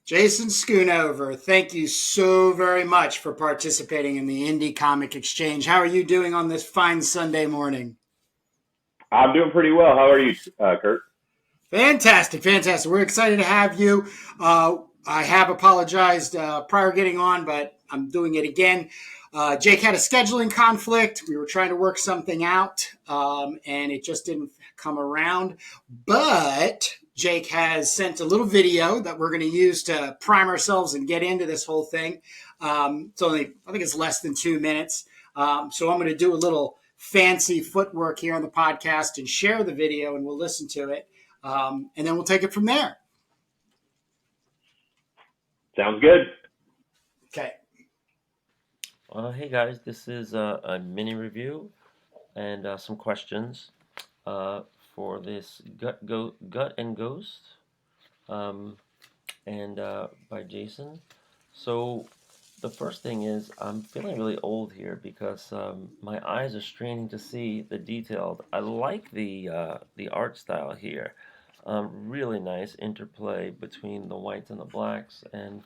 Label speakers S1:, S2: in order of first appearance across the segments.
S1: Jason Schoonover, thank you so very much for participating in the Indie Comic Exchange. How are you doing on this fine Sunday morning?
S2: I'm doing pretty well. How are you, Kurt?
S1: Fantastic, fantastic. We're excited to have you. I have apologized prior getting on, but I'm doing it again. Jake had a scheduling conflict. We were trying to work something out, and it just didn't come around. But Jake has sent a little video that we're going to use to prime ourselves and get into this whole thing. It's only, I think it's less than 2 minutes. So I'm going to do a little fancy footwork here on the podcast and share the video, and we'll listen to it. And then we'll take it from there.
S2: Sounds good.
S1: Okay.
S3: Hey guys, this is a mini review and some questions for this Gut and Ghost and by Jason. So the first thing is I'm feeling really old here because my eyes are straining to see the detailed. I like the art style here. Really nice interplay between the whites and the blacks, and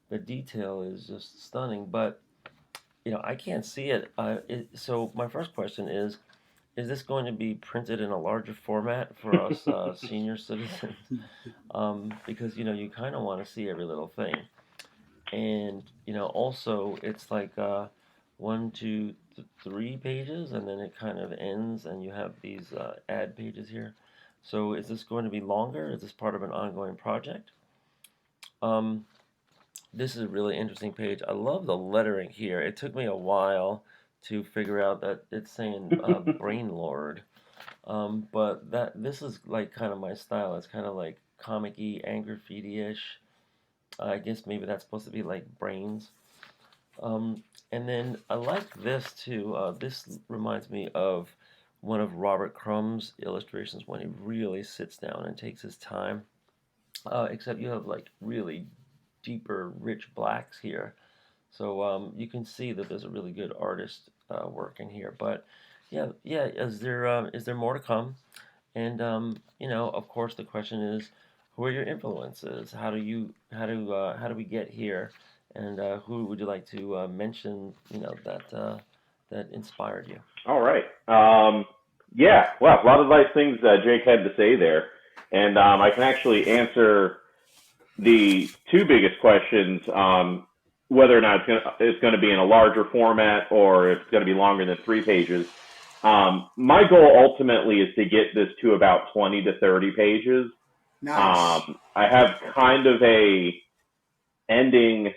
S3: the detail is just stunning. But I can't see it. So my first question is this going to be printed in a larger format for us senior citizens? Because you kind of want to see every little thing, and also it's like one, two, three pages, and then it kind of ends, and you have these ad pages here. So is this going to be longer? Is this part of an ongoing project? This is a really interesting page. I love the lettering here. It took me a while to figure out that it's saying Brain Lord. But this is like kind of my style. It's kind of like comic-y, graffiti-ish. I guess maybe that's supposed to be like brains. And then I like this too. This reminds me of one of Robert Crumb's illustrations when he really sits down and takes his time. Except you have like really deeper, rich blacks here. So you can see that there's a really good artist work in here. But yeah. Is there more to come? And of course, the question is, who are your influences? How do we get here? And who would you like to mention? That inspired you.
S2: All right. Yeah. Well, a lot of nice things Jake had to say there, and I can actually answer the two biggest questions: whether or not it's going to be in a larger format or if it's going to be longer than 3 pages. My goal ultimately is to get this to about 20 to 30 pages.
S1: Nice.
S2: I have kind of a ending,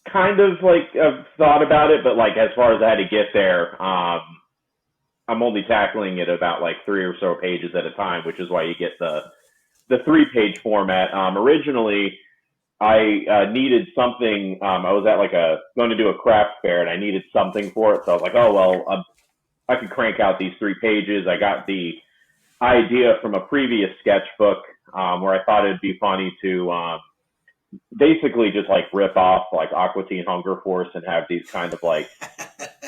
S2: kind of like I've thought about it, but like as far as I had to get there, I'm only tackling it about like 3 or so pages at a time, which is why you get the 3-page format. Originally, I needed something. I was at going to do a craft fair, and I needed something for it. So I was like, oh well, I could crank out these 3 pages. I got the idea from a previous sketchbook where I thought it'd be funny to basically just like rip off like Aqua Teen Hunger Force and have these kind of like,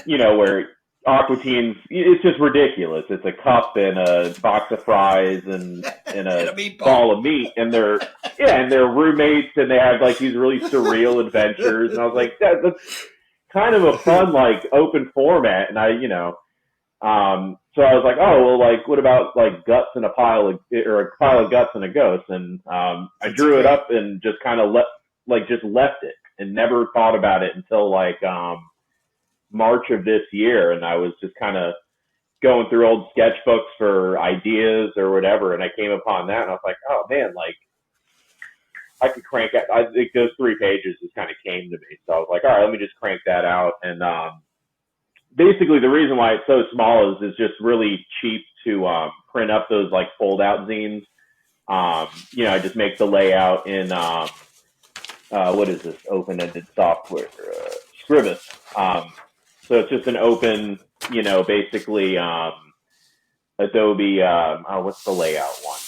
S2: where Aqua Teens, it's just ridiculous. It's a cup and a box of fries and a ball of meat, and they're roommates, and they have like these really surreal adventures. And I was like, that's kind of a fun like open format, and so I was like, oh well, like what about like guts in a pile of guts and a ghost, and I drew it up and just kind of left it and never thought about it until like March of this year, and I was just kind of going through old sketchbooks for ideas or whatever, and I came upon that, and I was like, oh man, like I could crank out. I think those 3 pages just kind of came to me, so I was like, all right, let me just crank that out. And basically, the reason why it's so small is it's just really cheap to print up those like fold out zines. I just make the layout in what is this open-ended software, Scribus. So it's just an open, basically Adobe, what's the layout one?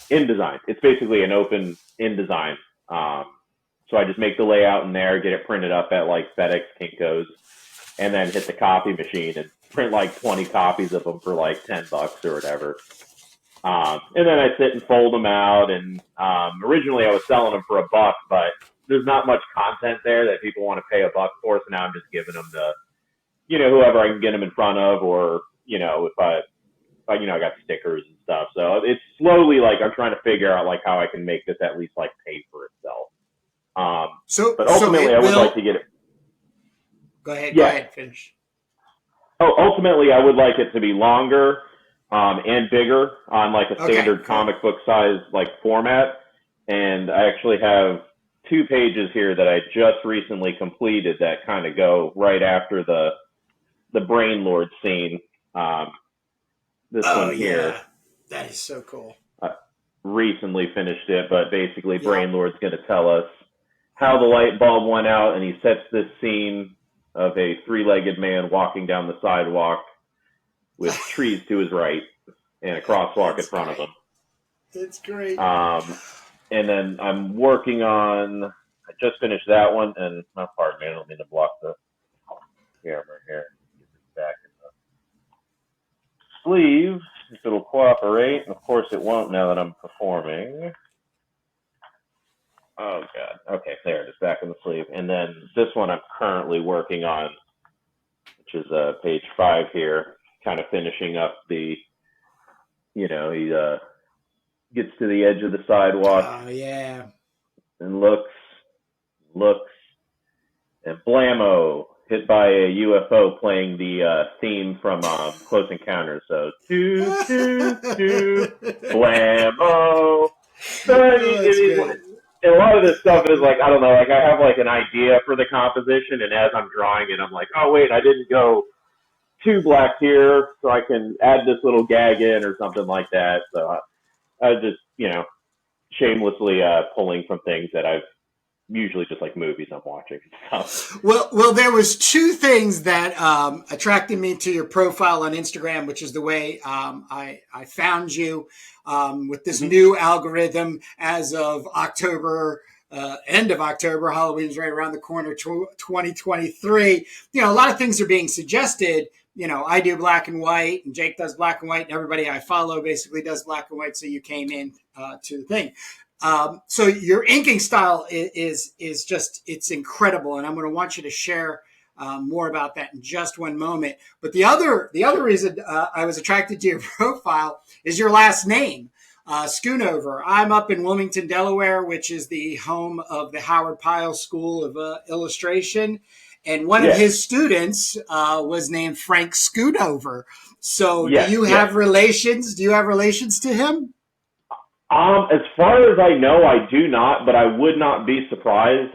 S2: InDesign. It's basically an open InDesign. So I just make the layout in there, get it printed up at like FedEx Kinkos, and then hit the copy machine and print like 20 copies of them for like $10 or whatever. And then I sit and fold them out. And originally I was selling them for $1, but there's not much content there that people want to pay $1 for. So now I'm just giving them to, whoever I can get them in front of, or, if I got stickers and stuff. So it's slowly like I'm trying to figure out like how I can make this at least like pay for itself. But ultimately I would like to get it.
S1: Go
S2: Yeah.
S1: ahead, finish.
S2: Oh, ultimately I would like it to be longer and bigger on like a standard comic book size like format. And I actually have 2 pages here that I just recently completed that kind of go right after the Brain Lord scene. This one here.
S1: Yeah. That is so cool.
S2: I recently finished it, but basically Brain Lord's going to tell us how the light bulb went out, and he sets this scene of a 3-legged man walking down the sidewalk with trees to his right and a crosswalk in front of him.
S1: It's great.
S2: And then I'm working on, I just finished that one, and, pardon me, I don't mean to block the camera here. Get this back in the sleeve, if it'll cooperate. And of course it won't now that I'm performing. Oh, God. Okay, there it is, back in the sleeve. And then this one I'm currently working on, which is page 5 here, kind of finishing up the, he gets to the edge of the sidewalk.
S1: Oh, yeah.
S2: And looks, and blammo, hit by a UFO playing the theme from Close Encounters. So, blammo. And a lot of this stuff is like, I don't know, like I have like an idea for the composition, and as I'm drawing it, I'm like, oh wait, I didn't go too black here, so I can add this little gag in or something like that. So I just, shamelessly pulling from things that I've usually just like movies I'm watching and stuff.
S1: Well, there was 2 things that attracted me to your profile on Instagram, which is the way I found you with this new algorithm as of October, end of October. Halloween's right around the corner, 2023. A lot of things are being suggested. I do black and white, and Jake does black and white, and everybody I follow basically does black and white. So you came in to the thing. So your inking style is just, it's incredible. And I'm going to want you to share more about that in just one moment. But the other reason I was attracted to your profile is your last name, Schoonover. I'm up in Wilmington, Delaware, which is the home of the Howard Pyle School of Illustration. And one of his students was named Frank Schoonover. So do you have relations? Do you have relations to him?
S2: As far as I know, I do not, but I would not be surprised.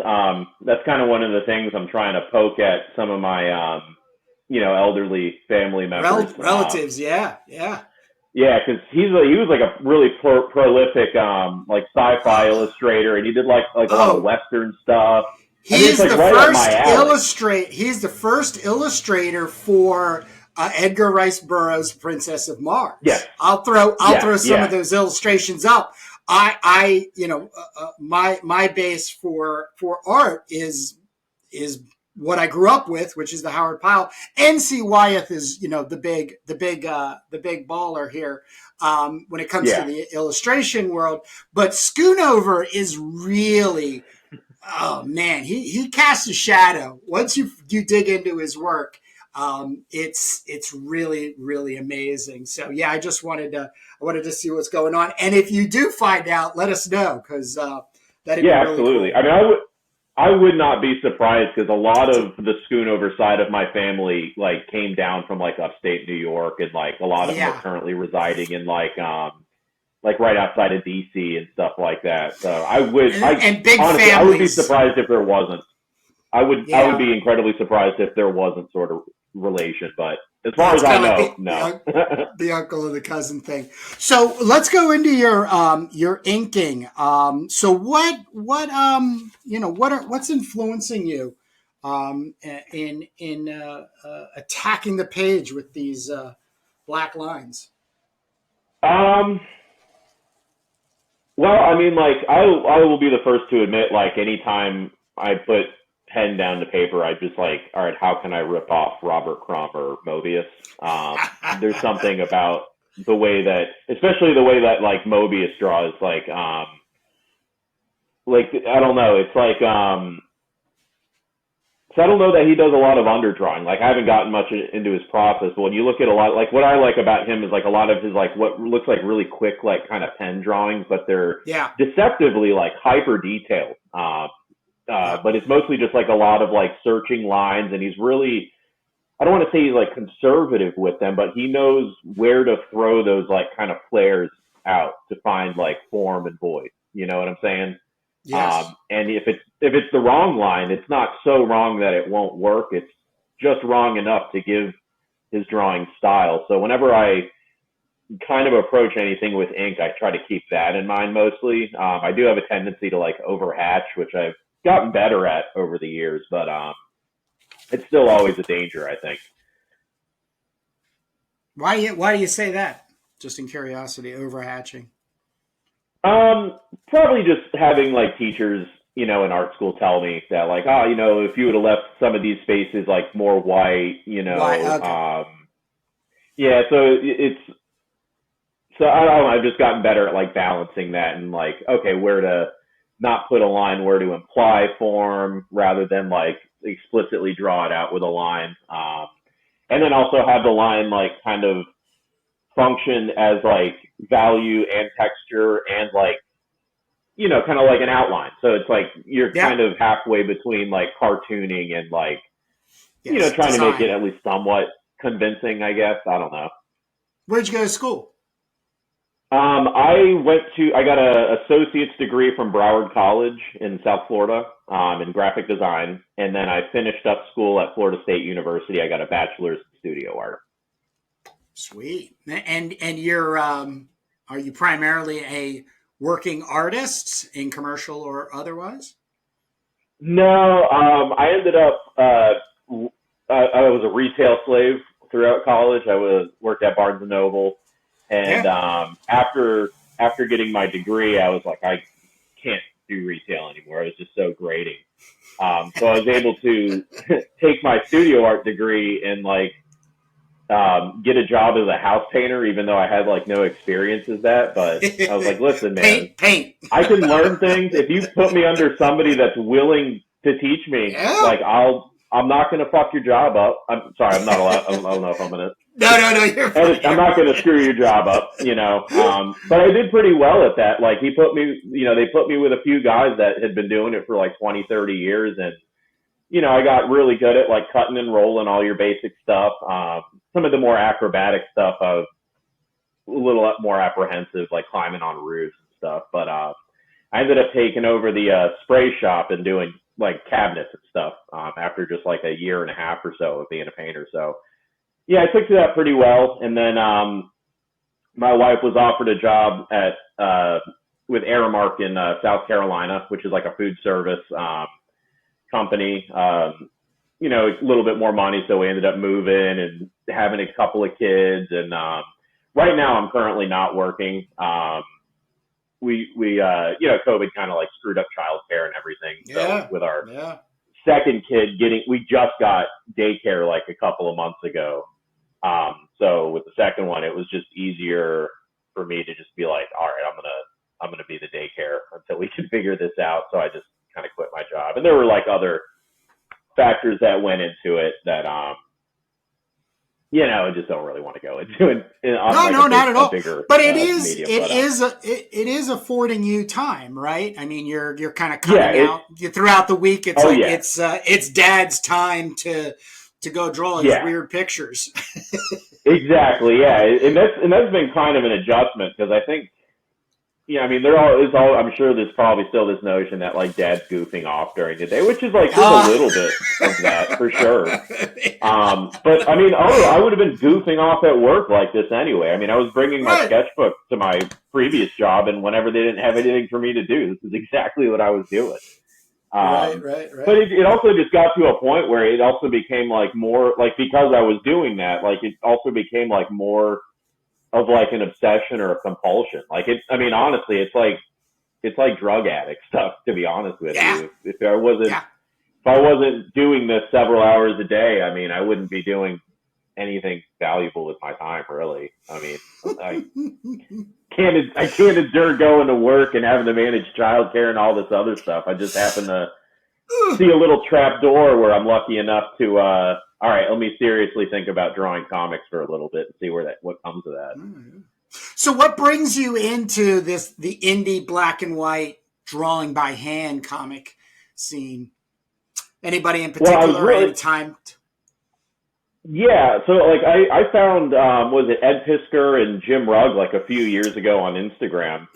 S2: That's kind of one of the things I'm trying to poke at some of my, elderly family members.
S1: Relatives, yeah.
S2: Yeah, because he was like a really prolific, like sci-fi illustrator, and he did like a lot of Western stuff.
S1: He's the first illustrator for Edgar Rice Burroughs' Princess of Mars.
S2: Yes.
S1: I'll throw some of those illustrations up. My base for art is what I grew up with, which is the Howard Pyle. N.C. Wyeth is, the big baller here when it comes to the illustration world. But Schoonover is really, oh man, he casts a shadow. Once you dig into his work, it's really, really amazing. So yeah, I wanted to see what's going on. And if you do find out, let us know, because that'd be really
S2: absolutely.
S1: cool.
S2: I mean, I would not be surprised, because a lot of the Schoonover side of my family like came down from like upstate New York, and like a lot of them are currently residing in like right outside of DC and stuff like that. So I would,
S1: and big
S2: honestly,
S1: families.
S2: I would be surprised if there wasn't. I would be incredibly surprised if there wasn't sort of relation, but as far as I know, no.
S1: The uncle or the cousin thing. So let's go into your inking. So what's influencing you in attacking the page with these black lines?
S2: Well, I mean, like I will be the first to admit, like anytime I put pen down to paper, I just like, all right, how can I rip off Robert Crumb or Mobius? There's something about the way that, especially the way that like Mobius draws, like I don't know, it's like so I don't know that he does a lot of underdrawing. Like I haven't gotten much into his process, but when you look at a lot, like what I like about him is like a lot of his like what looks like really quick like kind of pen drawings, but they're
S1: Yeah.
S2: deceptively like hyper detailed. But it's mostly just like a lot of like searching lines, and he's really, I don't want to say he's like conservative with them, but he knows where to throw those like kind of flares out to find like form and void. You know what I'm saying?
S1: Yes.
S2: And if it's the wrong line, it's not so wrong that it won't work. It's just wrong enough to give his drawing style. So whenever I kind of approach anything with ink, I try to keep that in mind mostly. I do have a tendency to like overhatch, which I've gotten better at over the years, but it's still always a danger, I think.
S1: Why do you say that? Just in curiosity, overhatching.
S2: Probably just having like teachers, in art school tell me that like, if you would have left some of these spaces like more white,
S1: Why? Okay.
S2: Yeah, so I don't know, I've just gotten better at like balancing that and like, okay, where to not put a line, where to imply form rather than like explicitly draw it out with a line. And then also have the line like kind of function as like value and texture and like, kind of like an outline. So it's like you're
S1: Yeah.
S2: kind of halfway between like cartooning and like,
S1: Yes.
S2: trying to make it
S1: Design.
S2: at least somewhat convincing, I guess. I don't know.
S1: Where'd you go to school?
S2: I got a associate's degree from Broward College in South Florida, in graphic design. And then I finished up school at Florida State University. I got a bachelor's in studio art.
S1: Sweet. And you're are you primarily a working artist in commercial or otherwise?
S2: No, I ended up, I was a retail slave throughout college. Worked at Barnes and Noble. And
S1: Yeah.
S2: after getting my degree, I was like, I can't do retail anymore. It was just so grating. So I was able to take my studio art degree and like get a job as a house painter, even though I had like no experience as that. But I was like, listen, man,
S1: Paint.
S2: I can learn things if you put me under somebody that's willing to teach me.
S1: Yeah.
S2: Like I'm not gonna fuck your job up. I'm sorry, I'm not allowed. I don't know if I'm gonna.
S1: No, you're fine.
S2: I'm not going to screw your job up, but I did pretty well at that. Like they put me with a few guys that had been doing it for like 20, 30 years. And, I got really good at like cutting and rolling all your basic stuff. Some of the more acrobatic stuff, I was a little more apprehensive, like climbing on roofs and stuff. But, I ended up taking over the, spray shop and doing like cabinets and stuff, after just like a year and a half or so of being a painter. So, yeah, I took to that pretty well. And then my wife was offered a job at with Aramark in South Carolina, which is like a food service company. A little bit more money, so we ended up moving and having a couple of kids. And right now, I'm currently not working. COVID kind of like screwed up childcare and everything.
S1: Yeah.
S2: So with our
S1: Yeah.
S2: second kid we just got daycare like a couple of months ago. So with the second one, it was just easier for me to just be like, all right, I'm gonna be the daycare until we can figure this out. So I just kind of quit my job, and there were like other factors that went into it that I just don't really want to go into it.
S1: No, not at all. But it is affording you time, right? I mean, you're kind of cutting out throughout the week. It's it's Dad's time to go draw his weird pictures.
S2: Exactly. Yeah, and that's been kind of an adjustment because I think. Yeah, I mean, I'm sure there's probably still this notion that like Dad's goofing off during the day, which is like there's a little bit of that for sure. But I mean, I would have been goofing off at work like this anyway. I mean, I was bringing my sketchbook to my previous job, and whenever they didn't have anything for me to do, this is exactly what I was doing.
S1: Right.
S2: But it also just got to a point where it also became like more like because I was doing that, like it also became like more of like an obsession or a compulsion. Like honestly, it's like drug addict stuff, to be honest with you. If I wasn't doing this several hours a day, I mean, I wouldn't be doing anything valuable with my time, really. I mean, I can't endure going to work and having to manage childcare and all this other stuff. I just happen to see a little trap door where I'm lucky enough to, all right, let me seriously think about drawing comics for a little bit and see what comes of that.
S1: So what brings you into the indie black and white drawing by hand comic scene? Anybody in particular, any time?
S2: Yeah, so like I found was it Ed Pisker and Jim Rugg like a few years ago on Instagram.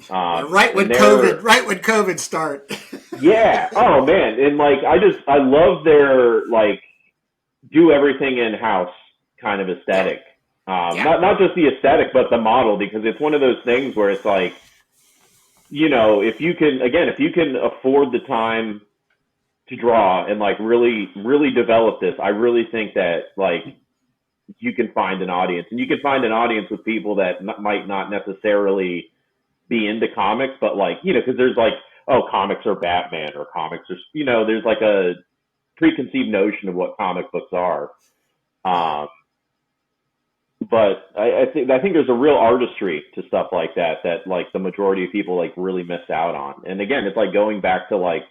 S1: Right when COVID started.
S2: Yeah. Oh man, and like I love their like do everything in house kind of aesthetic. Not just the aesthetic, but the model, because it's one of those things where it's like, if you can afford the time to draw and like really, really develop this, I really think that like you can find an audience, and you can find an audience with people that might not necessarily be into comics, but like, because there's like, oh, comics are Batman, or comics are, there's like a preconceived notion of what comic books are. But I think there's a real artistry to stuff like that like the majority of people like really miss out on. And again, it's like going back to like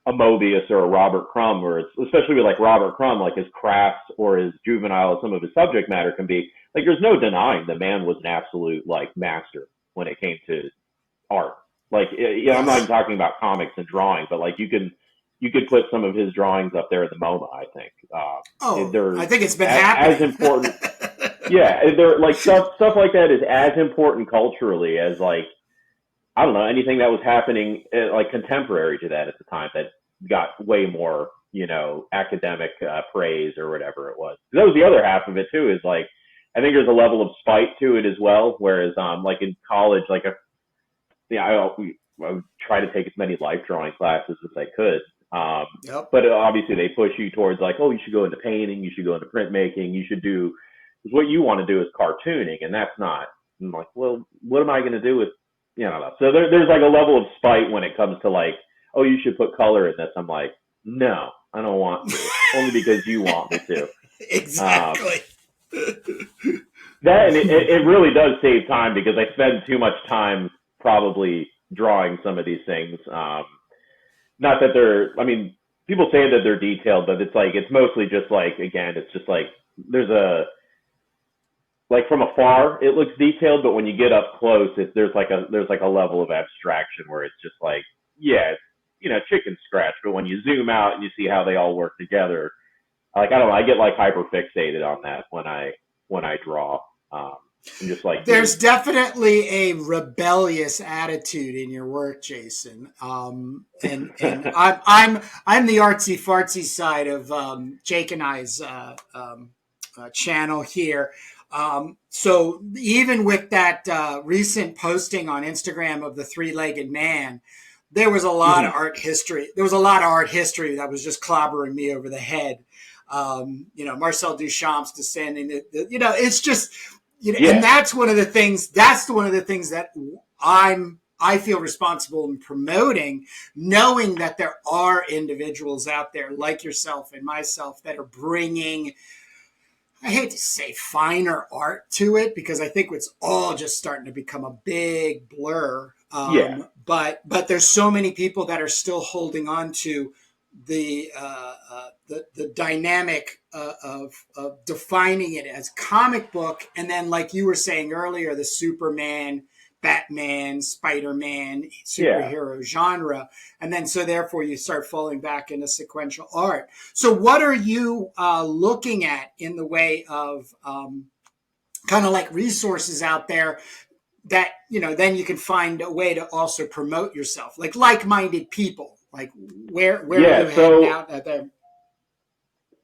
S2: a Mobius or a Robert Crumb, where it's, especially with like Robert Crumb, like his crafts or his juvenile, some of his subject matter can be like, there's no denying the man was an absolute like master when it came to art. Like, I'm not even talking about comics and drawing, but like you could put some of his drawings up there at the MoMA, I think.
S1: I think it's been happening.
S2: As important. Yeah, they're like stuff like that is as important culturally as like, I don't know, anything that was happening like contemporary to that at the time that got way more, academic praise or whatever it was. That was the other half of it too, is like, I think there's a level of spite to it as well. Whereas, like in college, like, I would try to take as many life drawing classes as I could. But obviously they push you towards like, oh, you should go into painting, you should go into printmaking, you should do, what you want to do is cartooning, and that's not. I'm like, well, what am I going to do with, so there's like a level of spite when it comes to like, oh, you should put color in this. I'm like, no, I don't want to, only because you want me to.
S1: Exactly.
S2: That, and it really does save time, because I spend too much time probably drawing some of these things. Not that people say that they're detailed, but it's like, it's mostly just like, again, it's just like, like from afar, it looks detailed, but when you get up close, there's like a level of abstraction where it's just like, yeah, it's, chicken scratch. But when you zoom out and you see how they all work together, like, I don't know, I get like hyper fixated on that when I draw. And just like,
S1: there's definitely a rebellious attitude in your work, Jason. And I'm the artsy fartsy side of Jake and I's channel here. So even with that recent posting on Instagram of the three-legged man, there was a lot of art history. There was a lot of art history that was just clobbering me over the head. Marcel Duchamp's descending. It's just, and that's one of the things. That's one of the things that I feel responsible in promoting, knowing that there are individuals out there like yourself and myself that are bringing, I hate to say finer art to it, because I think it's all just starting to become a big blur. But there's so many people that are still holding on to the dynamic of defining it as comic book, and then, like you were saying earlier, the Superman, Batman, Spider-Man superhero genre, and then so therefore you start falling back into sequential art. So what are you looking at in the way of kind of like resources out there that, then you can find a way to also promote yourself, like like-minded people? Like where are you heading out at them?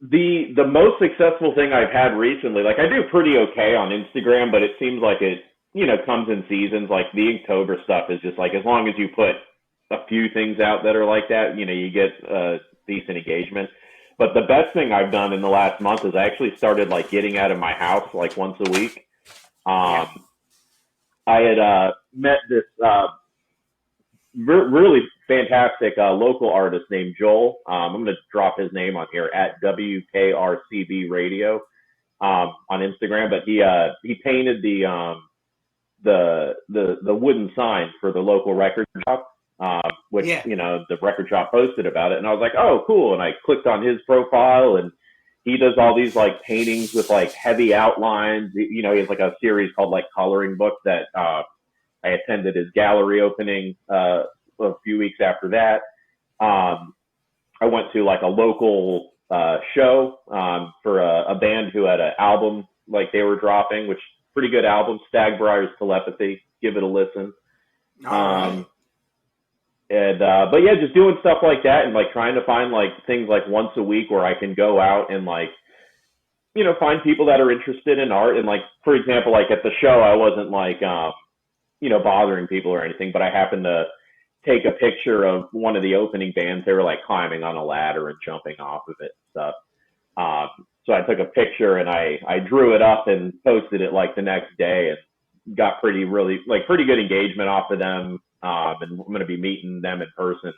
S2: The most successful thing I've had recently, like, I do pretty okay on Instagram, but it seems like it, comes in seasons. Like the Inktober stuff is just like, as long as you put a few things out that are like that, you get decent engagement. But the best thing I've done in the last month is I actually started like getting out of my house like once a week. I had met this really fantastic local artist named Joel. I'm going to drop his name on here at WKRCB Radio. on Instagram, but he painted the wooden sign for the local record shop, which,
S1: Yeah.
S2: the record shop posted about it. And I was like, oh, cool. And I clicked on his profile, and he does all these like paintings with like heavy outlines. He has like a series called like Coloring Book that, I attended his gallery opening, a few weeks after that. I went to like a local, show, for a band who had an album like they were dropping, which pretty good album, Stagbrier's Telepathy. Give it a listen.
S1: All right.
S2: But yeah, just doing stuff like that, and like trying to find like things like once a week where I can go out and like, find people that are interested in art. And like, for example, like at the show, I wasn't like, bothering people or anything, but I happened to take a picture of one of the opening bands. They were like climbing on a ladder and jumping off of it and stuff. So I took a picture and I drew it up and posted it like the next day, and got pretty good engagement off of them. And I'm going to be meeting them in person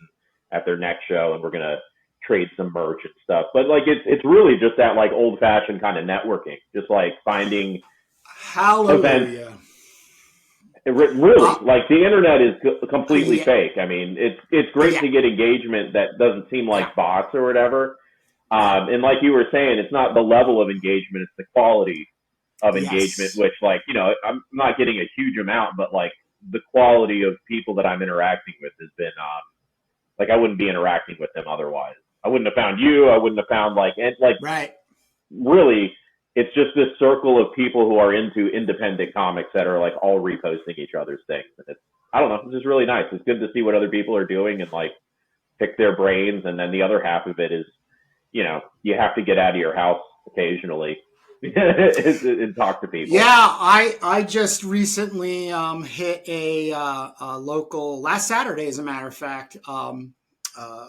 S2: at their next show, and we're going to trade some merch and stuff. But like, it's really just that like old fashioned kind of networking, just like finding events.
S1: Hallelujah.
S2: Really, like the internet is completely
S1: Yeah.
S2: fake. I mean, it's great
S1: Yeah.
S2: to get engagement that doesn't seem like bots or whatever. And like you were saying, it's not the level of engagement, it's the quality of engagement,
S1: Yes.
S2: which like, I'm not getting a huge amount, but like the quality of people that I'm interacting with has been, like I wouldn't be interacting with them otherwise. I wouldn't have found you. I wouldn't have found like
S1: Right.
S2: really, it's just this circle of people who are into independent comics that are like all reposting each other's things. And I don't know, it's just really nice. It's good to see what other people are doing and like pick their brains. And then the other half of it is, you have to get out of your house occasionally and talk to people.
S1: Yeah, I just recently hit a local last Saturday, as a matter of fact,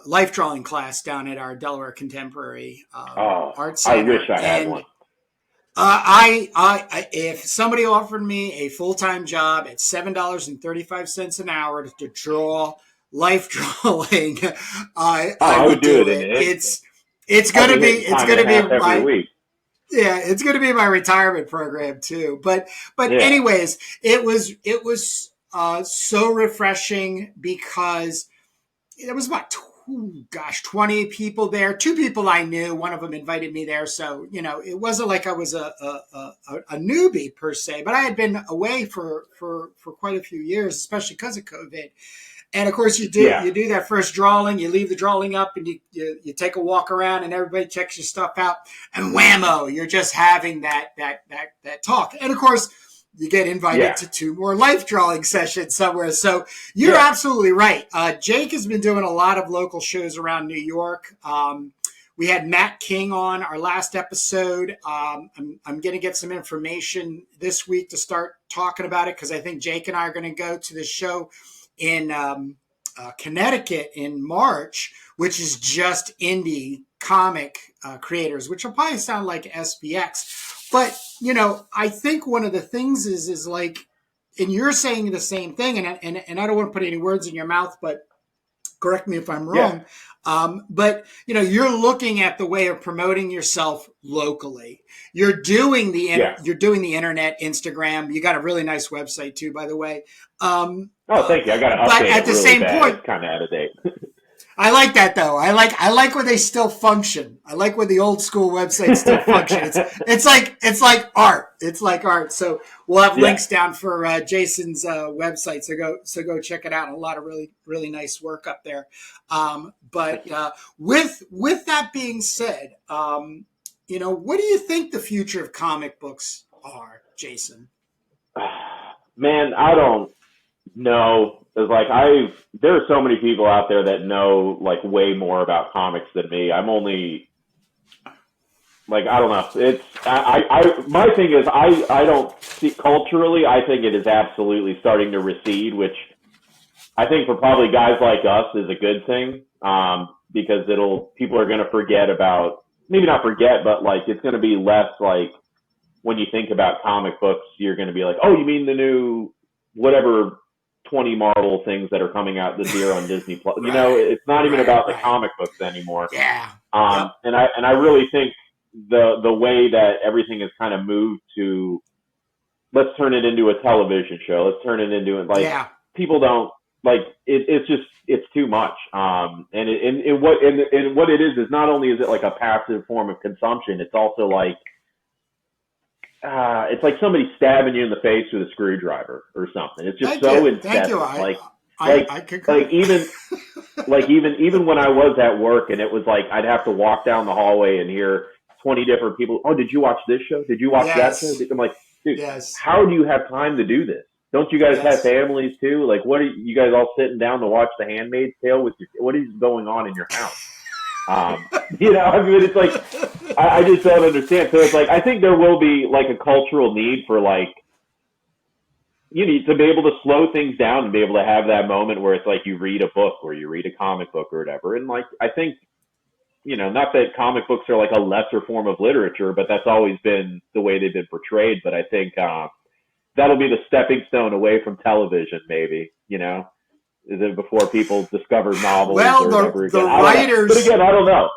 S1: life drawing class down at our Delaware Contemporary Art Center.
S2: I wish I had one.
S1: If somebody offered me a full time job at $7.35 an hour to draw life drawing, I would do it. It's gonna be
S2: every week.
S1: Yeah, it's going to be my retirement program too. But anyways, it was so refreshing because there was about 20 people there. 2 people I knew. One of them invited me there, so it wasn't like I was a newbie per se. But I had been away for quite a few years, especially because of COVID. And of course, you do that first drawing. You leave the drawing up, and you take a walk around, and everybody checks your stuff out. And whammo, you're just having that talk. And of course, you get invited to 2 more life drawing sessions somewhere. So you're absolutely right. Jake has been doing a lot of local shows around New York. We had Matt King on our last episode. I'm going to get some information this week to start talking about it, because I think Jake and I are going to go to the show in Connecticut in March, which is just indie comic creators, which will probably sound like SPX. But, I think one of the things is like, and you're saying the same thing, and I don't want to put any words in your mouth, but correct me if I'm wrong. But you're looking at the way of promoting yourself locally. You're doing the internet, Instagram. You got a really nice website too, by the way.
S2: Thank you. I got to update. But at the same point, it's kind of out of date.
S1: I like that though. I like when they still function. I like when the old school websites still function. It's like art. It's like art. So we'll have links down for Jason's website. So go check it out. A lot of really, really nice work up there. But with that being said, what do you think the future of comic books are, Jason?
S2: Man, I don't know. It's like there are so many people out there that know like way more about comics than me. I'm only like, I don't know. It's my thing is I don't see culturally. I think it is absolutely starting to recede, which I think for probably guys like us is a good thing, because people are going to forget about, maybe not forget, but like it's going to be less like when you think about comic books, you're going to be like, oh, you mean the new whatever 20 Marvel things that are coming out this year on Disney Plus. It's not even about the comic books anymore.
S1: Yeah.
S2: And I really think the way that everything has kind of moved to, let's turn it into a television show. Let's turn it into like
S1: Yeah.
S2: people don't like it. It's just it's too much. And what it is not only is it like a passive form of consumption, it's also like it's like somebody stabbing you in the face with a screwdriver or something. It's just incessant.
S1: Thank you.
S2: I could even when I was at work and it was like I'd have to walk down the hallway and hear 20 different people. Oh, did you watch this show? Did you watch that show? I'm like, dude, how do you have time to do this? Don't you guys have families too? Like, what are you guys all sitting down to watch The Handmaid's Tale with your? What is going on in your house? I mean, it's like I just don't understand. So it's like I think there will be like a cultural need for like you need to be able to slow things down and be able to have that moment where it's like you read a book or you read a comic book or whatever. And like I think not that comic books are like a lesser form of literature, but that's always been the way they've been portrayed. But I think that'll be the stepping stone away from television, maybe. Is it before people discover novels or whatever again? But again, I don't know.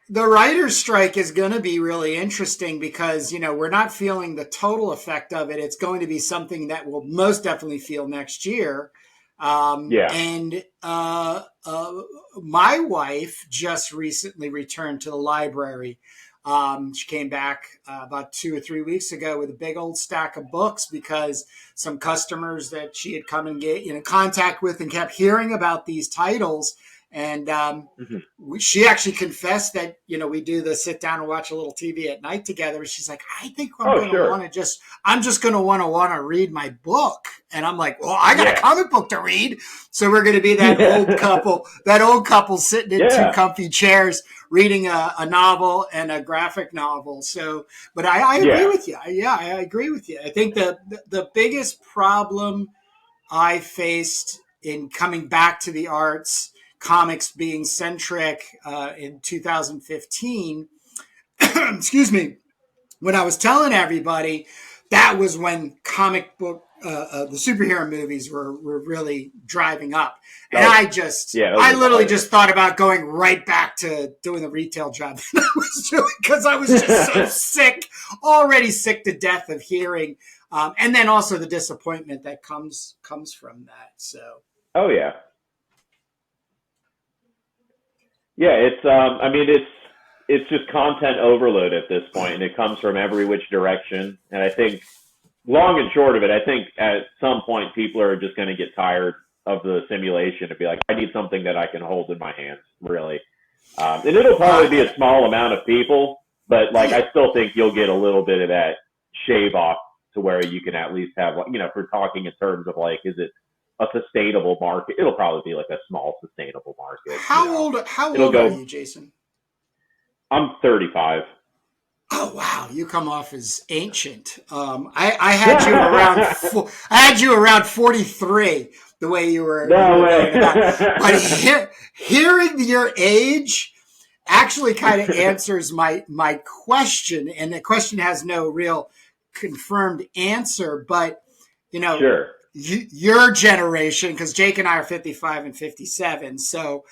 S1: The writer's strike is going to be really interesting because, we're not feeling the total effect of it. It's going to be something that we'll most definitely feel next year. And my wife just recently returned to the library. She came back about 2 or 3 weeks ago with a big old stack of books because some customers that she had come and get in contact with and kept hearing about these titles. And she actually confessed that, we do the sit down and watch a little TV at night together. She's like, I think I'm just going to want to read my book. And I'm like, well, I got a comic book to read. So we're going to be that old couple sitting in two comfy chairs reading a novel and a graphic novel. So, but I agree with you. I agree with you. I think the biggest problem I faced in coming back to the arts, comics being centric in 2015, excuse me, when I was telling everybody that was when comic book, the superhero movies were really driving up. And I literally just thought about going right back to doing the retail job that I was doing because I was just so already sick to death of hearing. And then also the disappointment that comes from that. So.
S2: Oh, yeah. Yeah, it's just content overload at this point, and it comes from every which direction. And I think, long and short of it, I think at some point people are just going to get tired of the simulation and be like, I need something that I can hold in my hands, really. And it'll probably be a small amount of people, but like I still think you'll get a little bit of that shave off to where you can at least have, if we're talking in terms of like, is it a sustainable market? It'll probably be like a small sustainable market.
S1: How old are you, Jason?
S2: I'm 35.
S1: Oh wow, you come off as ancient. I had you around. I had you around 43. The way you were.
S2: No way.
S1: But hearing your age actually kind of answers my question, and the question has no real confirmed answer. But
S2: sure.
S1: Your generation, because Jake and I are 55 and 57, so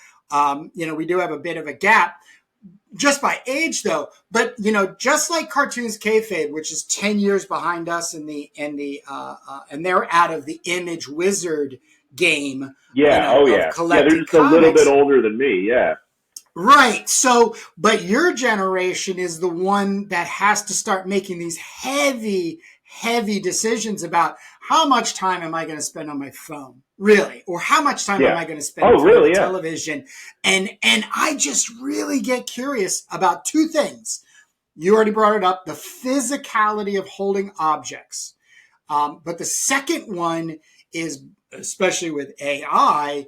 S1: we do have a bit of a gap just by age, though. But just like cartoons kayfabe, which is 10 years behind us, and they're out of the Image Wizard game.
S2: Yeah, they're just a little bit older than me. Yeah.
S1: Right. So, but your generation is the one that has to start making these heavy decisions about how much time am I going to spend on my phone, really, or how much time am I going to spend on television? And I just really get curious about two things. You already brought it up, the physicality of holding objects. But the second one is, especially with AI,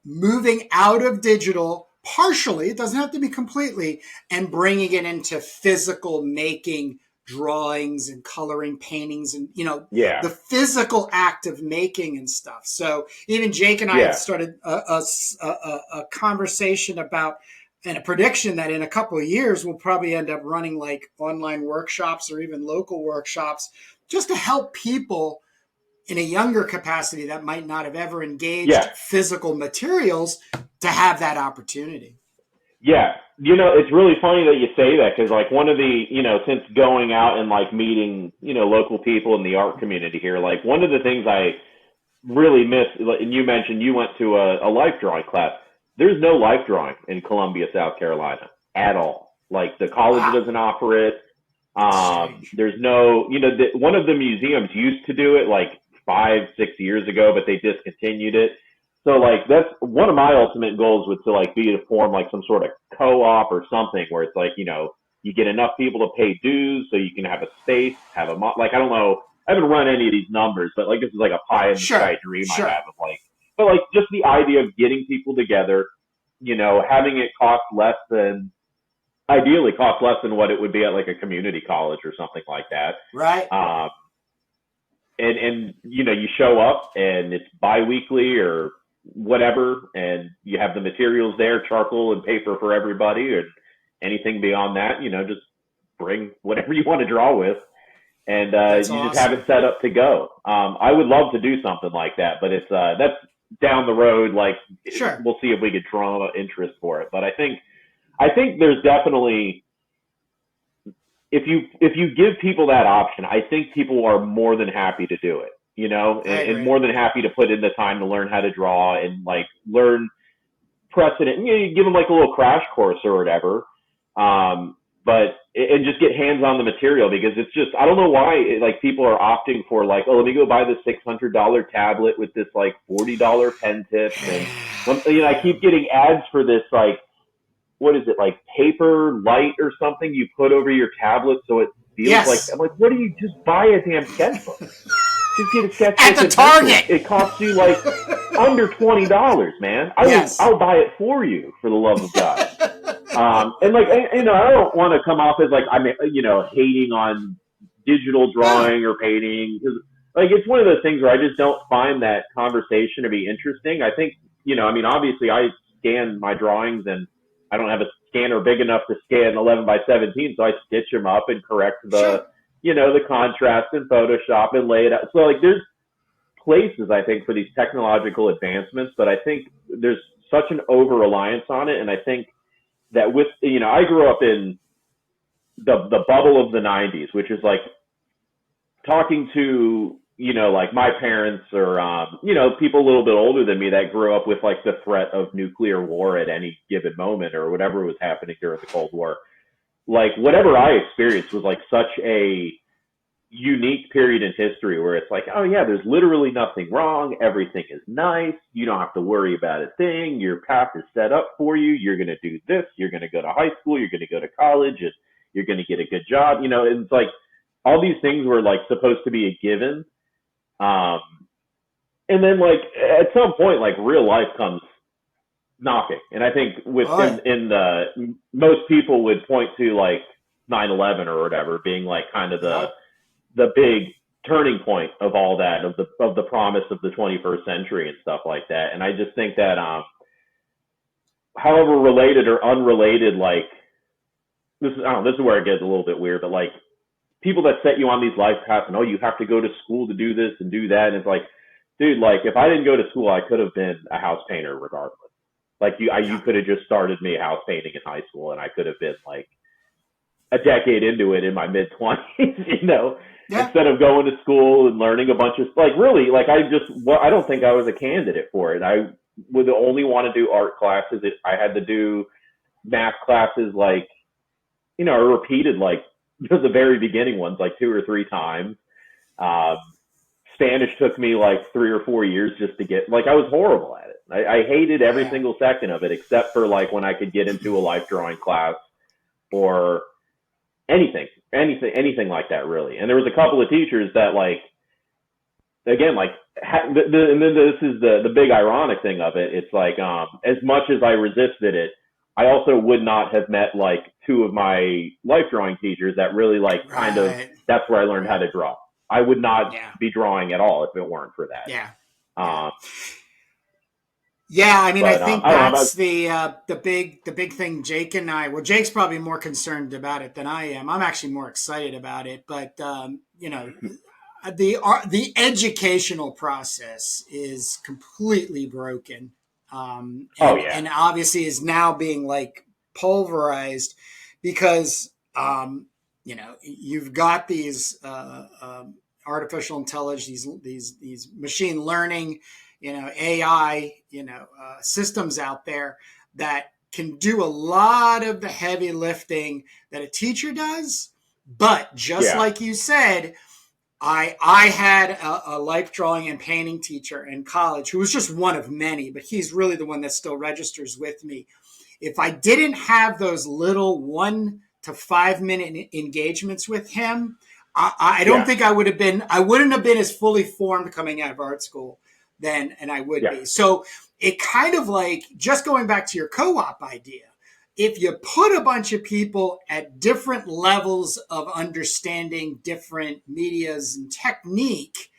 S1: moving out of digital partially, it doesn't have to be completely, and bringing it into physical making, drawings and coloring, paintings, and the physical act of making and stuff. So even Jake and I have started a conversation about, and a prediction that in a couple of years we'll probably end up running like online workshops or even local workshops just to help people in a younger capacity that might not have ever engaged physical materials to have that opportunity.
S2: Yeah. It's really funny that you say that because, like, one of the, since going out and, like, meeting, local people in the art community here, like, one of the things I really miss, and you mentioned you went to a life drawing class. There's no life drawing in Columbia, South Carolina at all. Like, the college
S1: Wow,
S2: doesn't offer it.
S1: that's strange.
S2: There's no, one of the museums used to do it like 5, 6 years ago, but they discontinued it. So like that's one of my ultimate goals was to like be to form like some sort of co-op or something where it's like, you get enough people to pay dues so you can have a space, have a, like, I don't know. I haven't run any of these numbers, but like this is like a pie in the
S1: Sure,
S2: sky dream I
S1: sure.
S2: have of like, but like just the idea of getting people together, having it cost less than ideally cost less than what it would be at like a community college or something like that.
S1: Right.
S2: Um, and you show up and it's biweekly or whatever, and you have the materials there, charcoal and paper for everybody, and anything beyond that, just bring whatever you want to draw with, and
S1: That's
S2: you just have it
S1: awesome.
S2: set up to go. I would love to do something like that, but it's that's down the road. Like
S1: Sure.
S2: we'll see if we could draw interest for it, but I think there's definitely if you give people that option, I think people are more than happy to do it,
S1: I
S2: and
S1: agree.
S2: more than happy to put in the time to learn how to draw and like learn precedent. You give them like a little crash course or whatever, but and just get hands on the material because it's just I don't know why like people are opting for like, oh, let me go buy this $600 tablet with this like $40 pen tip, and I keep getting ads for this like what is it, like paper light or something you put over your tablet so it feels like,
S1: Yes.
S2: I'm like, what do you just buy a damn sketchbook? Just get a
S1: At
S2: sketchbook
S1: the
S2: and pencils.
S1: Target.
S2: It costs you like under $20, man.
S1: Yes.
S2: I'll buy it for you for the love of God. And like, I don't want to come off as like, I'm, hating on digital
S1: No.
S2: drawing or painting. Cause like, it's one of those things where I just don't find that conversation to be interesting. I think, obviously I scan my drawings and I don't have a scanner big enough to scan 11 by 17. So I stitch them up and correct
S1: Sure.
S2: the contrast in Photoshop and lay it out. So like, there's places I think for these technological advancements, but I think there's such an over reliance on it. And I think that with I grew up in the bubble of the 90s, which is like talking to like my parents or people a little bit older than me that grew up with like the threat of nuclear war at any given moment or whatever was happening during the Cold War. Like whatever I experienced was like such a unique period in history where it's like, oh yeah, there's literally nothing wrong. Everything is nice. You don't have to worry about a thing. Your path is set up for you. You're going to do this. You're going to go to high school. You're going to go to college and you're going to get a good job. And it's like all these things were like supposed to be a given. Um, and then like at some point, like real life comes knocking. And I think
S1: Oh, yeah.
S2: in the, most people would point to like 9/11 or whatever being like kind of
S1: Yeah.
S2: the big turning point of all that, of the promise of the 21st century and stuff like that. And I just think that, however related or unrelated, like this is where it gets a little bit weird, but like people that set you on these life paths and, oh, you have to go to school to do this and do that. And it's like, dude, like if I didn't go to school, I could have been a house painter regardless. Like you
S1: Yeah.
S2: could have just started me house painting in high school and I could have been like a decade into it in my mid 20s,
S1: Yeah.
S2: instead of going to school and learning a bunch of like really like I don't think I was a candidate for it. I would only want to do art classes. I had to do math classes like I repeated like the very beginning ones like 2 or 3 times. Um, Spanish took me like 3 or 4 years just to get like I was horrible at it. I hated every
S1: Yeah.
S2: single second of it except for like when I could get into a life drawing class or anything like that really. And there was a couple of teachers that like again like and then this is the big ironic thing of it. It's like as much as I resisted it, I also would not have met like two of my life drawing teachers that really like kind of
S1: Right.
S2: that's where I learned how
S1: Right.
S2: to draw. I would not
S1: Yeah.
S2: be drawing at all if it weren't for
S1: Yeah.
S2: that.
S1: Yeah. Yeah, I mean, I
S2: But
S1: think
S2: I don't know.
S1: that's the big thing. Jake and I. Well, Jake's probably more concerned about it than I am. I'm actually more excited about it. But the educational process is completely broken,
S2: Oh
S1: and
S2: yeah,
S1: obviously is now being like pulverized because you've got these artificial intelligence, these machine learning, AI, systems out there that can do a lot of the heavy lifting that a teacher does. But just like you said, I had a life drawing and painting teacher in college who was just one of many, but he's really the one that still registers with me. If I didn't have those little 1 to 5 minute engagements with him, I don't think I wouldn't have been as fully formed coming out of art school then, and I would be. So it kind of like, just going back to your co-op idea, if you put a bunch of people at different levels of understanding different medias and technique,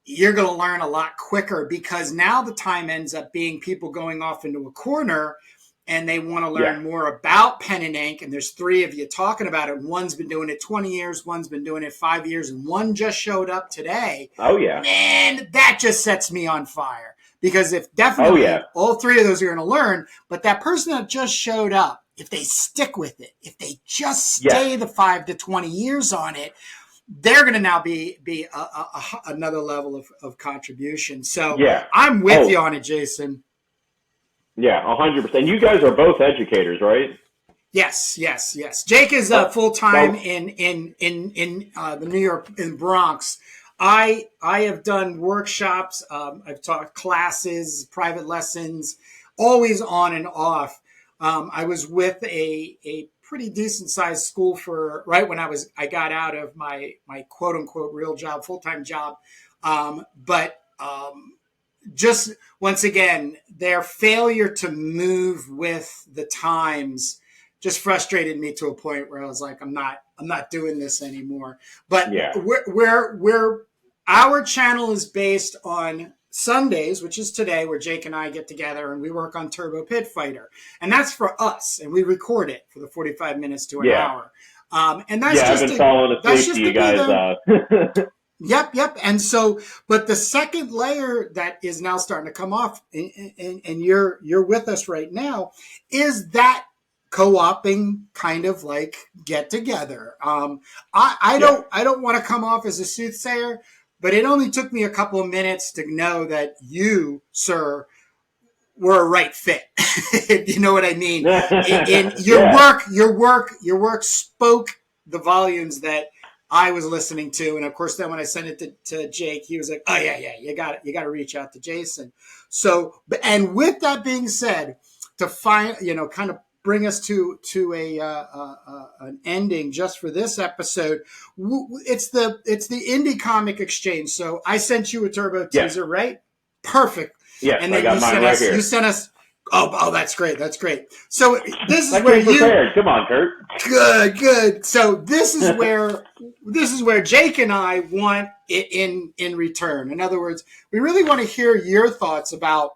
S1: you're going to learn a lot quicker, because now the time ends up being people going off into a corner and they want to learn more about pen and ink. And there's 3 of you talking about it. One's been doing it 20 years, one's been doing it 5 years, and one just showed up today.
S2: Oh, yeah.
S1: Man, that just sets me on fire. Because if definitely all 3 of those are going to learn, but that person that just showed up, if they stick with it, if they just stay the 5 to 20 years on it, they're going to now be another level of contribution. So I'm with you on it, Jason.
S2: Yeah, 100%. You guys are both educators, right?
S1: Yes. Jake is full time in the New York, in Bronx. I have done workshops. I've taught classes, private lessons, always on and off. I was with a pretty decent sized school for right when I got out of my quote unquote real job, full time job. But just once again, their failure to move with the times just frustrated me to a point where I was like, I'm not doing this anymore. But we're our channel is based on Sundays, which is today, where Jake and I get together and we work on Turbo Pit Fighter, and that's for us, and we record it for the 45 minutes to an hour. And that's just
S2: I've been falling asleep to you guys.
S1: Yep. And so, but the second layer that is now starting to come off, and you're with us right now, is that co-oping kind of like get together. I don't want to come off as a soothsayer, but it only took me a couple of minutes to know that you, sir, were a right fit. If you know what I mean. In your work spoke the volumes that I was listening to. And of course, then when I sent it to Jake, he was like, oh yeah, you got to reach out to Jason. So, and with that being said, to find, kind of bring us to an ending just for this episode, it's the Indie Comic Exchange. So I sent you a turbo teaser, right? Perfect.
S2: Yeah,
S1: and then
S2: I got mine right here.
S1: You sent us. Oh, that's great. So this is
S2: I
S1: where
S2: came prepared. Come on, Kurt.
S1: Good. So this is where Jake and I want it in return. In other words, we really want to hear your thoughts about,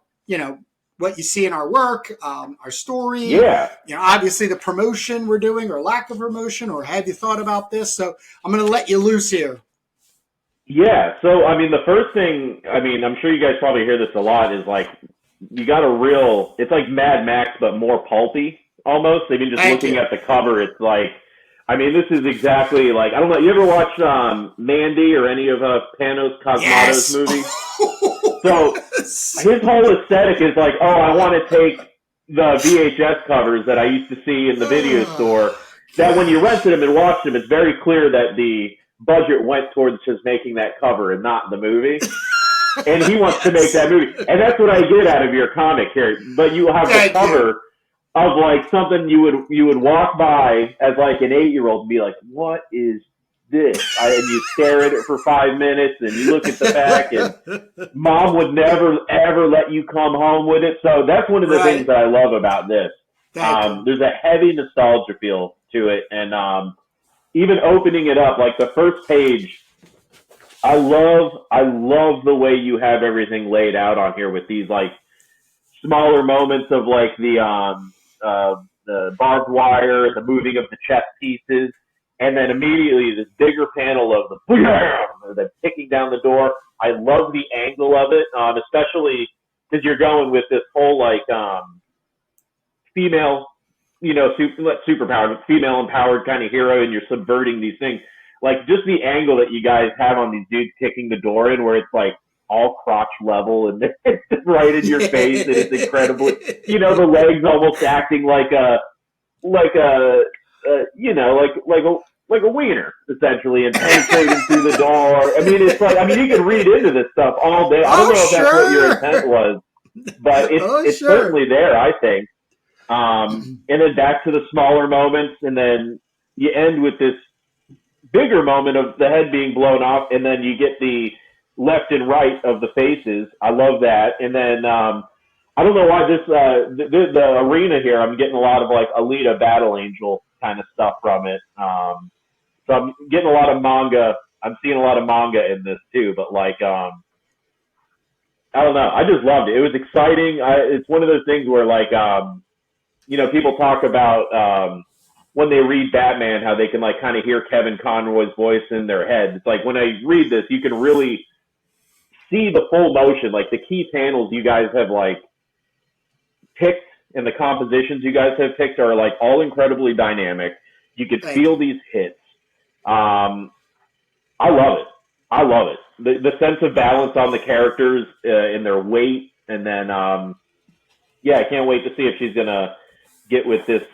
S1: what you see in our work, our story.
S2: Yeah.
S1: Obviously the promotion we're doing, or lack of promotion, or have you thought about this? So I'm going to let you loose here.
S2: Yeah. So, the first thing, I'm sure you guys probably hear this a lot, is like, you got it's like Mad Max, but more pulpy almost. Just looking at the cover, it's like, this is exactly like, I don't know, you ever watch Mandy or any of Panos Cosmatos movies? So his whole aesthetic is like, I want to take the VHS covers that I used to see in the video store, that when you rented them and watched them, it's very clear that the budget went towards just making that cover and not the movie. And he wants to make that movie. And that's what I get out of your comic here. But you have the cover of like something you would walk by as like an 8-year-old and be like, what is this? And you stare at it for 5 minutes and you look at the back, and mom would never ever let you come home with it. So that's one of the things that I love about this. There's a heavy nostalgia feel to it. And even opening it up, like the first page, I love the way you have everything laid out on here with these like smaller moments of like the barbed wire, the moving of the chess pieces, and then immediately this bigger panel of the kicking down the door. I love the angle of it, especially because you're going with this whole like female superpowered, female empowered kind of hero, and you're subverting these things. Like just the angle that you guys have on these dudes kicking the door in, where it's like all crotch level and it's right in your face, and it's incredibly, the legs almost acting like a wiener essentially, and penetrating through the door. I mean, it's like, you can read into this stuff all day. I don't know if that's what your intent was, but it's certainly there, I think. And then back to the smaller moments, and then you end with this bigger moment of the head being blown off, and then you get the left and right of the faces. I love that. And then I don't know why the arena here, I'm getting a lot of like Alita Battle Angel kind of stuff from it. So I'm getting a lot of manga. I'm seeing a lot of manga in this too, but like, I don't know. I just loved it. It was exciting. It's one of those things where like, people talk about when they read Batman, how they can like kind of hear Kevin Conroy's voice in their head. It's like when I read this, you can really see the full motion, like the key panels you guys have like picked and the compositions you guys have picked are like all incredibly dynamic. You could feel these hits. I love it. I love it. The sense of balance on the characters and their weight, and then I can't wait to see if she's gonna get with this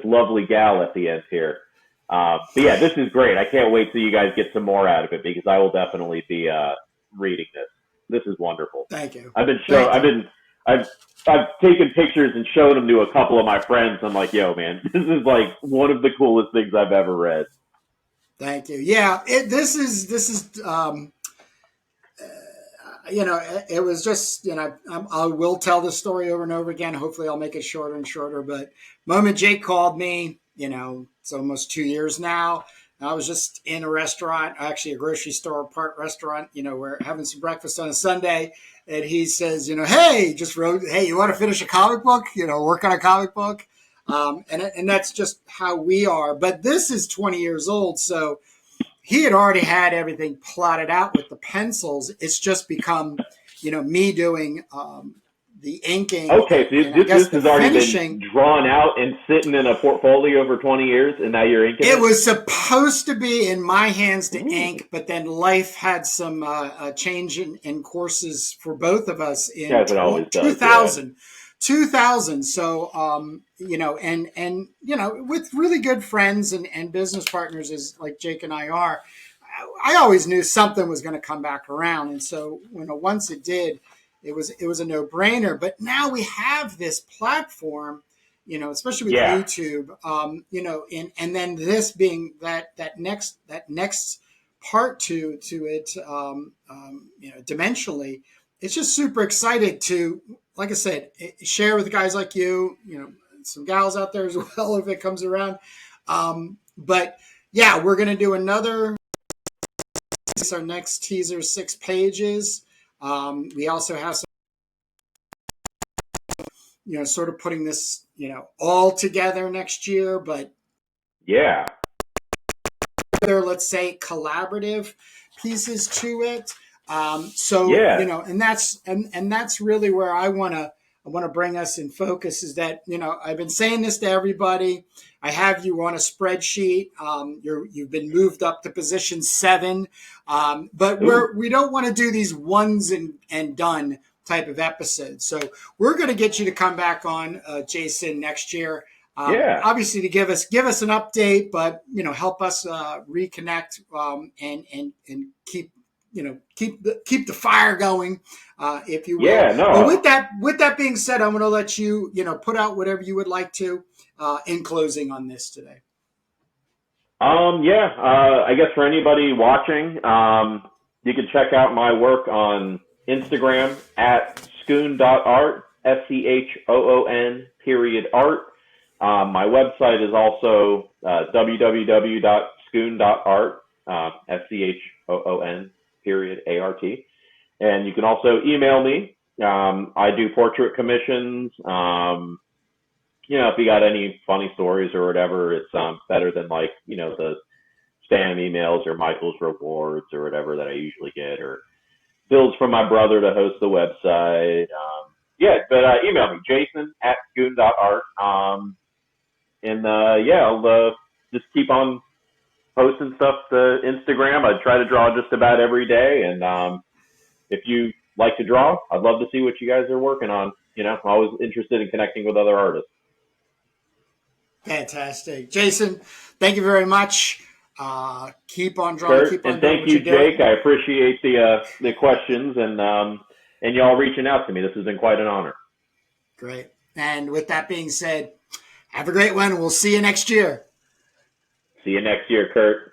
S2: lovely gal at the end here. But yeah, this is great. I can't wait till you guys get some more out of it, because I will definitely be reading this. This is wonderful.
S1: Thank you.
S2: I've taken pictures and showed them to a couple of my friends. I'm like, yo, man, this is like one of the coolest things I've ever read.
S1: Thank you. Yeah, it was just, I will tell this story over and over again. Hopefully I'll make it shorter and shorter. But moment Jake called me, it's almost 2 years now. I was just in a restaurant, actually a grocery store part restaurant, we're having some breakfast on a Sunday. And he says, hey, you want to finish a comic book, work on a comic book. And that's just how we are. But this is 20 years old. So he had already had everything plotted out with the pencils. It's just become, me doing the inking.
S2: Okay, so this has already been drawn out and sitting in a portfolio for 20 years, and now you're inking it?
S1: It was supposed to be in my hands to ink, but then life had some change in courses for both of us in 2000. 2000. So, with really good friends and business partners, as like Jake and I are, I always knew something was going to come back around. And so once it did, it was a no brainer. But now we have this platform, especially with YouTube, and then this being that next part to it, dimensionally, it's just super excited to, like I said, share with guys like you, some gals out there as well, if it comes around. But yeah, we're going to do another. Our next teaser, 6 pages. We also have some, sort of putting this, all together next year, but
S2: yeah,
S1: let's say collaborative pieces to it. And that's really where I want to bring us in focus, is that, I've been saying this to everybody. I have you on a spreadsheet. You've been moved up to position 7. But we don't want to do these ones and done type of episodes. So we're going to get you to come back on, Jason, next year. Obviously to give us an update, but, help us reconnect and keep the fire going, if you will.
S2: Yeah, no.
S1: But with that being said, I'm going to let you, put out whatever you would like to in closing on this today.
S2: I guess for anybody watching, you can check out my work on Instagram at schoon.art, SCHOON.art. My website is also www.schoon.art, SCHOON.art. And you can also email me. I do portrait commissions. If you got any funny stories or whatever, it's better than like, the spam emails or Michael's rewards or whatever that I usually get, or bills from my brother to host the website. But email me, Jason at schoon.art. And yeah, I'll just keep on posting stuff to Instagram. I try to draw just about every day. And if you like to draw, I'd love to see what you guys are working on. You know, I'm always interested in connecting with other artists.
S1: Fantastic. Jason, thank you very much. Keep on drawing,
S2: Kurt,
S1: keep
S2: and
S1: on doing
S2: thank
S1: what
S2: you,
S1: you're
S2: Jake.
S1: doing.
S2: I appreciate the questions and y'all reaching out to me. This has been quite an honor.
S1: Great. And with that being said, have a great one. We'll see you next year.
S2: See you next year, Kurt.